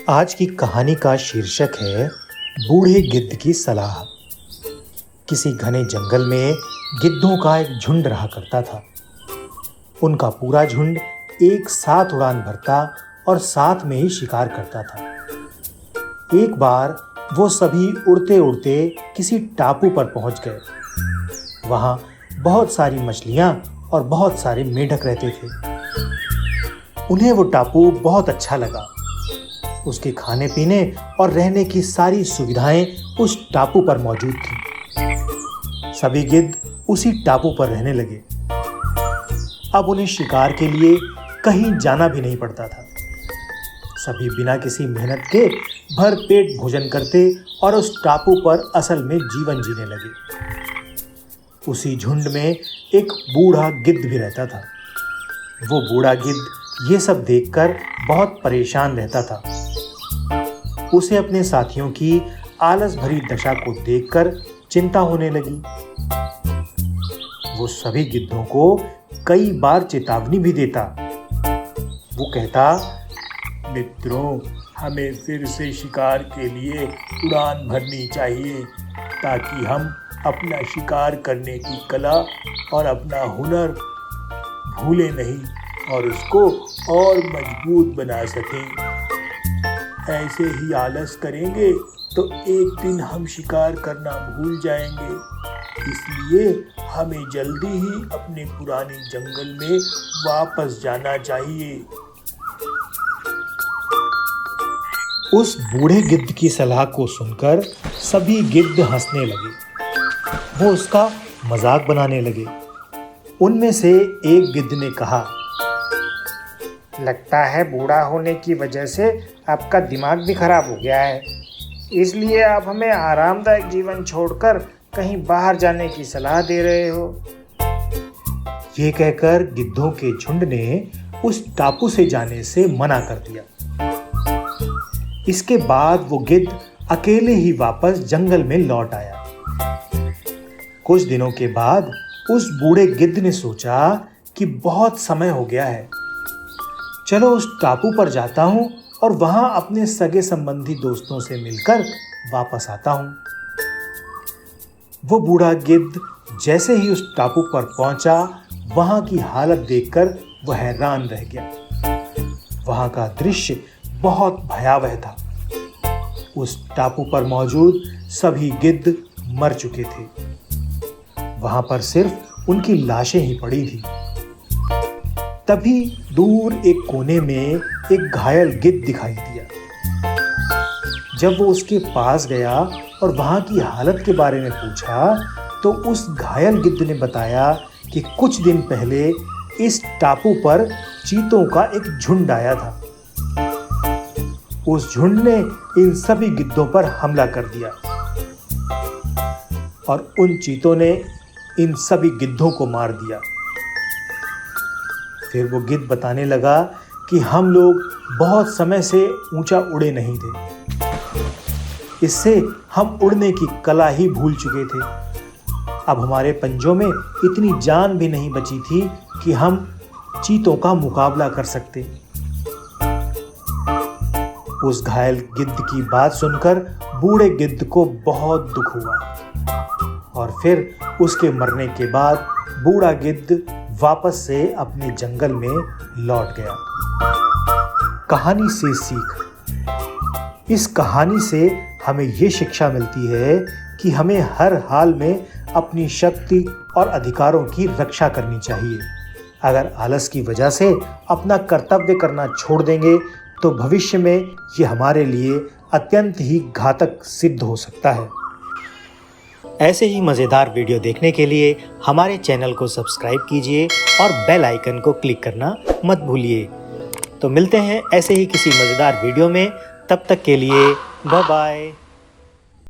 आज की कहानी का शीर्षक है बूढ़े गिद्ध की सलाह। किसी घने जंगल में गिद्धों का एक झुंड रहा करता था। उनका पूरा झुंड एक साथ उड़ान भरता और साथ में ही शिकार करता था। एक बार वो सभी उड़ते उड़ते किसी टापू पर पहुंच गए। वहां बहुत सारी मछलियां और बहुत सारे मेढक रहते थे। उन्हें वो टापू बहुत अच्छा लगा। उसके खाने पीने और रहने की सारी सुविधाएं उस टापू पर मौजूद थी। सभी गिद्ध उसी टापू पर रहने लगे। अब उन्हें शिकार के लिए कहीं जाना भी नहीं पड़ता था। सभी बिना किसी मेहनत के भरपेट भोजन करते और उस टापू पर असल में जीवन जीने लगे। उसी झुंड में एक बूढ़ा गिद्ध भी रहता था। वो बूढ़ा गिद्ध ये सब देखकर बहुत परेशान रहता था। उसे अपने साथियों की आलस भरी दशा को देखकर चिंता होने लगी। वो सभी गिद्धों को कई बार चेतावनी भी देता। वो कहता, मित्रों, हमें फिर से शिकार के लिए उड़ान भरनी चाहिए ताकि हम अपना शिकार करने की कला और अपना हुनर भूले नहीं और उसको और मजबूत बना सकें। ऐसे ही आलस करेंगे तो एक दिन हम शिकार करना भूल जाएंगे। इसलिए हमें जल्दी ही अपने पुराने जंगल में वापस जाना चाहिए। उस बूढ़े गिद्ध की सलाह को सुनकर सभी गिद्ध हंसने लगे। वो उसका मजाक बनाने लगे। उनमें से एक गिद्ध ने कहा, लगता है बूढ़ा होने की वजह से आपका दिमाग भी खराब हो गया है, इसलिए आप हमें आरामदायक जीवन छोड़कर कहीं बाहर जाने की सलाह दे रहे हो। ये कहकर गिद्धों के झुंड ने उस टापू से जाने से मना कर दिया। इसके बाद वो गिद्ध अकेले ही वापस जंगल में लौट आया। कुछ दिनों के बाद उस बूढ़े गिद्ध ने सोचा कि बहुत समय हो गया है, चलो उस टापू पर जाता हूं और वहां अपने सगे संबंधी दोस्तों से मिलकर वापस आता हूं। वो बूढ़ा गिद्ध जैसे ही उस टापू पर पहुंचा, वहां की हालत देखकर वह हैरान रह गया। वहां का दृश्य बहुत भयावह था। उस टापू पर मौजूद सभी गिद्ध मर चुके थे। वहां पर सिर्फ उनकी लाशें ही पड़ी थी। तभी दूर एक कोने में एक घायल गिद्ध दिखाई दिया। जब वो उसके पास गया और वहां की हालत के बारे में पूछा, तो उस घायल गिद्ध ने बताया कि कुछ दिन पहले इस टापू पर चीतों का एक झुंड आया था। उस झुंड ने इन सभी गिद्धों पर हमला कर दिया और उन चीतों ने इन सभी गिद्धों को मार दिया। फिर वो गिद्ध बताने लगा कि हम लोग बहुत समय से ऊंचा उड़े नहीं थे। इससे हम उड़ने की कला ही भूल चुके थे। अब हमारे पंजों में इतनी जान भी नहीं बची थी कि हम चीतों का मुकाबला कर सकते। उस घायल गिद्ध की बात सुनकर बूढ़े गिद्ध को बहुत दुख हुआ और फिर उसके मरने के बाद बूढ़ा गिद्ध वापस से अपने जंगल में लौट गया। कहानी से सीख। इस कहानी से हमें ये शिक्षा मिलती है कि हमें हर हाल में अपनी शक्ति और अधिकारों की रक्षा करनी चाहिए। अगर आलस की वजह से अपना कर्तव्य करना छोड़ देंगे तो भविष्य में ये हमारे लिए अत्यंत ही घातक सिद्ध हो सकता है। ऐसे ही मज़ेदार वीडियो देखने के लिए हमारे चैनल को सब्सक्राइब कीजिए और बेल आइकन को क्लिक करना मत भूलिए। तो मिलते हैं ऐसे ही किसी मज़ेदार वीडियो में। तब तक के लिए बाय बाय।